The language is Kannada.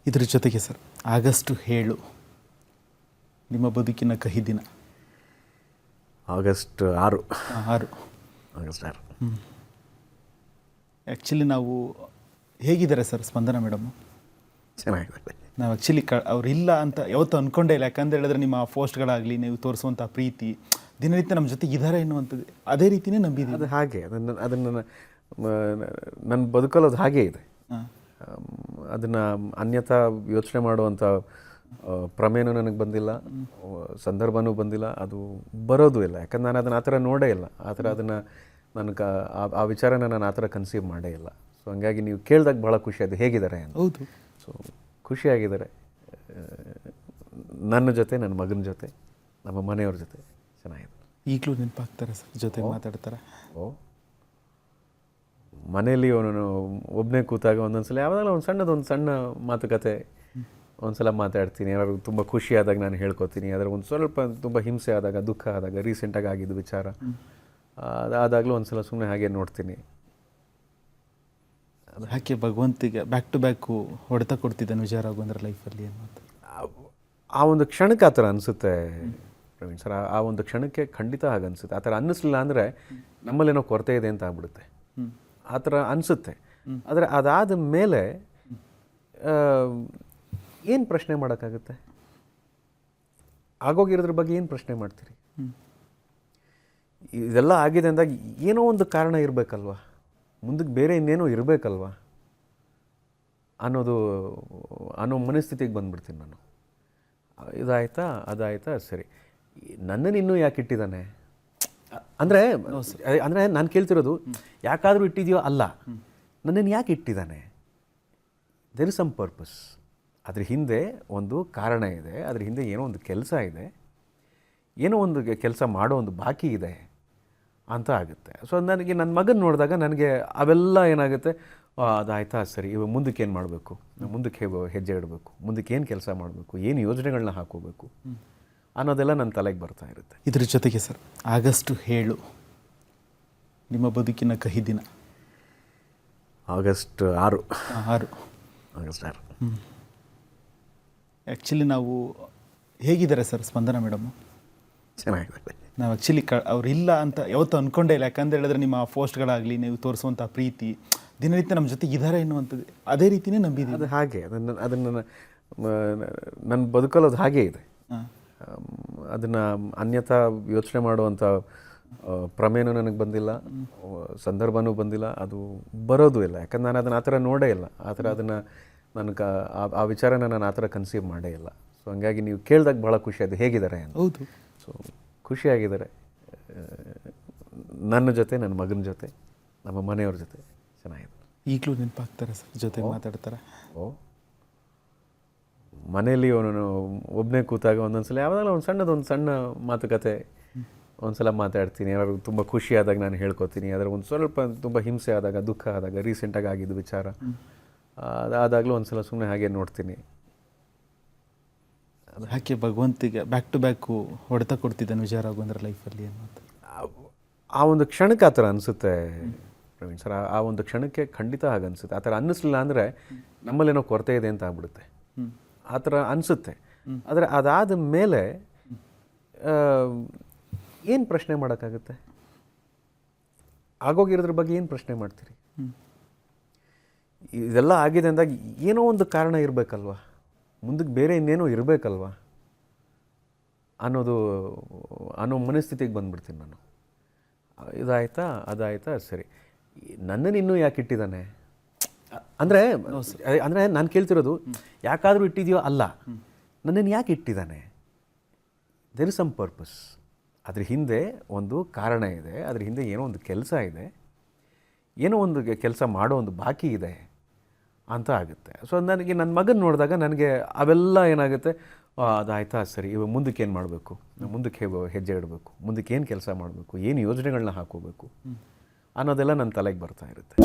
ಇದರ ಜೊತೆಗೆ ಸರ್ ಆಗಸ್ಟ್ 7 ನಿಮ್ಮ ಬದುಕಿನ ಕಹಿ ದಿನ. ಆಗಸ್ಟ್ 6. ಆಗಸ್ಟ್ 6 ಆ್ಯಕ್ಚುಲಿ ನಾವು ಹೇಗಿದ್ದಾರೆ ಸರ್ ಸ್ಪಂದನ ಮೇಡಮು? ಚೆನ್ನಾಗಿದೆ. ನಾವು ಆ್ಯಕ್ಚುಲಿ ಅವರಿಲ್ಲ ಅಂತ ಯಾವತ್ತೂ ಅಂದ್ಕೊಂಡೇ ಇಲ್ಲ. ಯಾಕಂತ ಹೇಳಿದ್ರೆ ನಿಮ್ಮ ಪೋಸ್ಟ್ಗಳಾಗಲಿ, ನೀವು ತೋರಿಸುವಂಥ ಪ್ರೀತಿ ದಿನನಿತ್ಯ ನಮ್ಮ ಜೊತೆಗೆ ಇದ್ದಾರೆ ಎನ್ನುವಂಥದ್ದು ಅದೇ ರೀತಿಯೇ ನಂಬಿದ್ದೀವಿ. ಅದು ಹಾಗೆ ಅದನ್ನು ನನ್ನ ಬದುಕಲು ಅದು ಹಾಗೇ ಇದೆ. ಅದನ್ನು ಅನ್ಯಥಾ ಯೋಚನೆ ಮಾಡುವಂಥ ಪ್ರಮೇಯನೂ ನನಗೆ ಬಂದಿಲ್ಲ, ಸಂದರ್ಭನೂ ಬಂದಿಲ್ಲ, ಅದು ಬರೋದು ಇಲ್ಲ. ಯಾಕಂದ್ರೆ ನಾನು ಅದನ್ನು ಆ ಥರ ನೋಡೇ ಇಲ್ಲ. ಆ ಥರ ಅದನ್ನು ನನಗೆ ಆ ವಿಚಾರನ ನಾನು ಆ ಥರ ಕನ್ಸೀವ್ ಮಾಡೇ ಇಲ್ಲ. ಸೊ ಹಂಗಾಗಿ ನೀವು ಕೇಳಿದಾಗ ಭಾಳ ಖುಷಿ ಅದು ಹೇಗಿದ್ದಾರೆ ಅಂತ. ಹೌದು, ಸೊ ಖುಷಿಯಾಗಿದ್ದಾರೆ. ನನ್ನ ಜೊತೆ, ನನ್ನ ಮಗನ ಜೊತೆ, ನಮ್ಮ ಮನೆಯವ್ರ ಜೊತೆ ಚೆನ್ನಾಗಿದೆ. ಈಗಲೂ ನೆನಪಾಗ್ತಾರೆ ಸರ್, ಜೊತೆ ಮಾತಾಡ್ತಾರೆ? ಮನೆಯಲ್ಲಿ ಅವನು ಒಬ್ಬನೇ ಕೂತಾಗ ಒಂದೊಂದ್ಸಲ ಯಾವಾಗಲೂ ಒಂದು ಸಣ್ಣ ಮಾತುಕತೆ ಒಂದ್ಸಲ ಮಾತಾಡ್ತೀನಿ. ಯಾರು ತುಂಬ ಖುಷಿ ಆದಾಗ ನಾನು ಹೇಳ್ಕೊತೀನಿ. ಅದರ ಒಂದು ಸ್ವಲ್ಪ ತುಂಬ ಹಿಂಸೆ ಆದಾಗ, ದುಃಖ ಆದಾಗ, ರೀಸೆಂಟಾಗಿ ಆಗಿದ್ದು ವಿಚಾರ ಅದಾದಾಗಲೂ ಒಂದ್ಸಲ ಸುಮ್ಮನೆ ಹಾಗೆ ನೋಡ್ತೀನಿ. ಯಾಕೆ ಭಗವಂತಿಗೆ ಬ್ಯಾಕ್ ಟು ಬ್ಯಾಕು ಹೊಡೆತ ಕೊಡ್ತಿದ್ದಾನೆ ವಿಜಯ ರಾಘವೇಂದ್ರ ಲೈಫಲ್ಲಿ ಅನ್ನೋದು ಆ ಒಂದು ಕ್ಷಣಕ್ಕೆ ಆ ಥರ ಅನಿಸುತ್ತೆ ಪ್ರವೀಣ್ ಸರ್. ಆ ಒಂದು ಕ್ಷಣಕ್ಕೆ ಖಂಡಿತ ಹಾಗೆ ಅನಿಸುತ್ತೆ. ಆ ಥರ ಅನ್ನಿಸ್ಲಿಲ್ಲ ಅಂದರೆ ನಮ್ಮಲ್ಲೇನೋ ಕೊರತೆ ಇದೆ ಅಂತ ಆಗ್ಬಿಡುತ್ತೆ. ಆ ಥರ ಅನಿಸುತ್ತೆ. ಆದರೆ ಅದಾದ ಮೇಲೆ ಏನು ಪ್ರಶ್ನೆ ಮಾಡೋಕ್ಕಾಗುತ್ತೆ? ಆಗೋಗಿರೋದ್ರ ಬಗ್ಗೆ ಏನು ಪ್ರಶ್ನೆ ಮಾಡ್ತೀರಿ? ಇದೆಲ್ಲ ಆಗಿದೆ ಅಂದಾಗ ಏನೋ ಒಂದು ಕಾರಣ ಇರಬೇಕಲ್ವ, ಮುಂದಕ್ಕೆ ಬೇರೆ ಇನ್ನೇನೋ ಇರಬೇಕಲ್ವ ಅನ್ನೋ ಮನಸ್ಥಿತಿಗೆ ಬಂದುಬಿಡ್ತೀನಿ ನಾನು. ಇದಾಯ್ತಾ ಅದಾಯ್ತಾ ಸರಿ, ನನ್ನನ್ನು ಇನ್ನೂ ಯಾಕೆ ಇಟ್ಟಿದ್ದಾನೆ ಅಂದರೆ ನಾನು ಕೇಳ್ತಿರೋದು ಯಾಕಾದರೂ ಇಟ್ಟಿದೆಯೋ ಅಲ್ಲ, ನನ್ನನ್ನು ಯಾಕೆ ಇಟ್ಟಿದ್ದಾನೆ? There is some purpose. ಅದ್ರ ಹಿಂದೆ ಒಂದು ಕಾರಣ ಇದೆ, ಅದ್ರ ಹಿಂದೆ ಏನೋ ಒಂದು ಕೆಲಸ ಇದೆ, ಏನೋ ಒಂದು ಕೆಲಸ ಮಾಡೋ ಒಂದು ಬಾಕಿ ಇದೆ ಅಂತ ಆಗುತ್ತೆ. ಸೊ ನನಗೆ ನನ್ನ ಮಗನ ನೋಡಿದಾಗ ನನಗೆ ಅವೆಲ್ಲ ಏನಾಗುತ್ತೆ, ಅದಾಯ್ತಾ ಸರಿ, ಇವಾಗ ಮುಂದಕ್ಕೆ ಏನು ಮಾಡಬೇಕು, ಮುಂದಕ್ಕೆ ಹೆಜ್ಜೆ ಇಡಬೇಕು, ಮುಂದಕ್ಕೆ ಏನು ಕೆಲಸ ಮಾಡಬೇಕು, ಏನು ಯೋಜನೆಗಳನ್ನ ಹಾಕೋಬೇಕು ಅನ್ನೋದೆಲ್ಲ ನನ್ನ ತಲೆಗೆ ಬರ್ತಾ ಇರುತ್ತೆ. ಇದರ ಜೊತೆಗೆ ಸರ್ ಆಗಸ್ಟ್ 7 ನಿಮ್ಮ ಬದುಕಿನ ಕಹಿ ದಿನ. ಆಗಸ್ಟ್ 6. ಆಗಸ್ಟ್ 6 ಆ್ಯಕ್ಚುಲಿ ನಾವು ಹೇಗಿದ್ದಾರೆ ಸರ್ ಸ್ಪಂದನ ಮೇಡಮು? ಚೆನ್ನಾಗಿದೆ. ನಾವು ಆ್ಯಕ್ಚುಲಿ ಅವರಿಲ್ಲ ಅಂತ ಯಾವತ್ತೂ ಅಂದ್ಕೊಂಡೇ ಇಲ್ಲ. ಯಾಕಂತ ಹೇಳಿದ್ರೆ ನಿಮ್ಮ ಪೋಸ್ಟ್ಗಳಾಗಲಿ, ನೀವು ತೋರಿಸುವಂಥ ಪ್ರೀತಿ ದಿನನಿತ್ಯ ನಮ್ಮ ಜೊತೆಗೆ ಇದ್ದಾರೆ ಎನ್ನುವಂಥದ್ದು ಅದೇ ರೀತಿಯೇ ನಂಬಿದ್ದೀವಿ. ಅದು ಹಾಗೆ ಅದನ್ನು ನನ್ನ ಬದುಕಲು ಅದು ಹಾಗೇ ಇದೆ. ಅದನ್ನು ಅನ್ಯಥಾ ಯೋಚನೆ ಮಾಡುವಂಥ ಪ್ರಮೇಯನೂ ನನಗೆ ಬಂದಿಲ್ಲ, ಸಂದರ್ಭನೂ ಬಂದಿಲ್ಲ, ಅದು ಬರೋದು ಇಲ್ಲ. ಯಾಕಂದ್ರೆ ನಾನು ಅದನ್ನು ಆ ಥರ ನೋಡೇ ಇಲ್ಲ. ಆ ಥರ ಅದನ್ನು ನನಗೆ ಆ ವಿಚಾರನ ನಾನು ಆ ಥರ ಕನ್ಸೀವ್ ಮಾಡೇ ಇಲ್ಲ. ಸೊ ಹಂಗಾಗಿ ನೀವು ಕೇಳಿದಾಗ ಭಾಳ ಖುಷಿ ಅದು ಹೇಗಿದ್ದಾರೆ ಅಂತ. ಹೌದು, ಸೊ ಖುಷಿಯಾಗಿದ್ದಾರೆ. ನನ್ನ ಜೊತೆ, ನನ್ನ ಮಗನ ಜೊತೆ, ನಮ್ಮ ಮನೆಯವ್ರ ಜೊತೆ ಚೆನ್ನಾಗಿದೆ. ಈಗಲೂ ನೆನಪಾಗ್ತಾರೆ ಸರ್, ಜೊತೆ ಮಾತಾಡ್ತಾರೆ? ಮನೆಯಲ್ಲಿ ಅವನು ಒಬ್ಬನೇ ಕೂತಾಗ ಒಂದೊಂದ್ಸಲ ಯಾವಾಗಲೂ ಒಂದು ಸಣ್ಣ ಮಾತುಕತೆ ಒಂದ್ಸಲ ಮಾತಾಡ್ತೀನಿ. ಯಾರು ತುಂಬ ಖುಷಿ ಆದಾಗ ನಾನು ಹೇಳ್ಕೊತೀನಿ. ಅದರ ಒಂದು ಸ್ವಲ್ಪ ತುಂಬ ಹಿಂಸೆ ಆದಾಗ, ದುಃಖ ಆದಾಗ, ರೀಸೆಂಟಾಗಿ ಆಗಿದ್ದು ವಿಚಾರ ಅದಾದಾಗಲೂ ಒಂದ್ಸಲ ಸುಮ್ಮನೆ ಹಾಗೆ ನೋಡ್ತೀನಿ. ಯಾಕೆ ಭಗವಂತಿಗೆ ಬ್ಯಾಕ್ ಟು ಬ್ಯಾಕು ಹೊಡೆತ ಕೊಡ್ತಿದ್ದಾನೆ ವಿಜಯ ರಾಘವೇಂದ್ರ ಲೈಫಲ್ಲಿ ಅನ್ನೋದು ಆ ಒಂದು ಕ್ಷಣಕ್ಕೆ ಆ ಥರ ಅನಿಸುತ್ತೆ ಪ್ರವೀಣ್ ಸರ್. ಆ ಒಂದು ಕ್ಷಣಕ್ಕೆ ಖಂಡಿತ ಹಾಗೆ ಅನಿಸುತ್ತೆ. ಆ ಥರ ಅನ್ನಿಸ್ಲಿಲ್ಲ ಅಂದರೆ ನಮ್ಮಲ್ಲೇನೋ ಕೊರತೆ ಇದೆ ಅಂತ ಆಗ್ಬಿಡುತ್ತೆ. ಆ ಥರ ಅನಿಸುತ್ತೆ. ಆದರೆ ಅದಾದ ಮೇಲೆ ಏನು ಪ್ರಶ್ನೆ ಮಾಡೋಕ್ಕಾಗುತ್ತೆ? ಆಗೋಗಿರೋದ್ರ ಬಗ್ಗೆ ಏನು ಪ್ರಶ್ನೆ ಮಾಡ್ತೀರಿ? ಇದೆಲ್ಲ ಆಗಿದೆ ಅಂದಾಗ ಏನೋ ಒಂದು ಕಾರಣ ಇರಬೇಕಲ್ವ, ಮುಂದಕ್ಕೆ ಬೇರೆ ಇನ್ನೇನೋ ಇರಬೇಕಲ್ವ ಅನ್ನೋ ಮನಸ್ಥಿತಿಗೆ ಬಂದುಬಿಡ್ತೀನಿ ನಾನು. ಇದಾಯ್ತಾ ಅದಾಯ್ತಾ ಸರಿ, ನನ್ನನ್ನು ಇನ್ನೂ ಯಾಕೆ ಇಟ್ಟಿದ್ದಾನೆ ಅಂದರೆ ನಾನು ಕೇಳ್ತಿರೋದು ಯಾಕಾದರೂ ಇಟ್ಟಿದೆಯೋ ಅಲ್ಲ, ನನ್ನನ್ನು ಯಾಕೆ ಇಟ್ಟಿದ್ದಾನೆ? There is some purpose. ಅದ್ರ ಹಿಂದೆ ಒಂದು ಕಾರಣ ಇದೆ, ಅದ್ರ ಹಿಂದೆ ಏನೋ ಒಂದು ಕೆಲಸ ಇದೆ, ಏನೋ ಒಂದು ಕೆಲಸ ಮಾಡೋ ಒಂದು ಬಾಕಿ ಇದೆ ಅಂತ ಆಗುತ್ತೆ. ಸೊ ನನಗೆ ನನ್ನ ಮಗನ ನೋಡಿದಾಗ ನನಗೆ ಅವೆಲ್ಲ ಏನಾಗುತ್ತೆ, ಅದಾಯ್ತಾ ಸರಿ, ಇವಾಗ ಮುಂದಕ್ಕೆ ಏನು ಮಾಡಬೇಕು, ಮುಂದಕ್ಕೆ ಹೆಜ್ಜೆ ಇಡಬೇಕು, ಮುಂದಕ್ಕೆ ಏನು ಕೆಲಸ ಮಾಡಬೇಕು, ಏನು ಯೋಜನೆಗಳನ್ನ ಹಾಕೋಬೇಕು ಅನ್ನೋದೆಲ್ಲ ನನ್ನ ತಲೆಗೆ ಬರ್ತಾ ಇರುತ್ತೆ.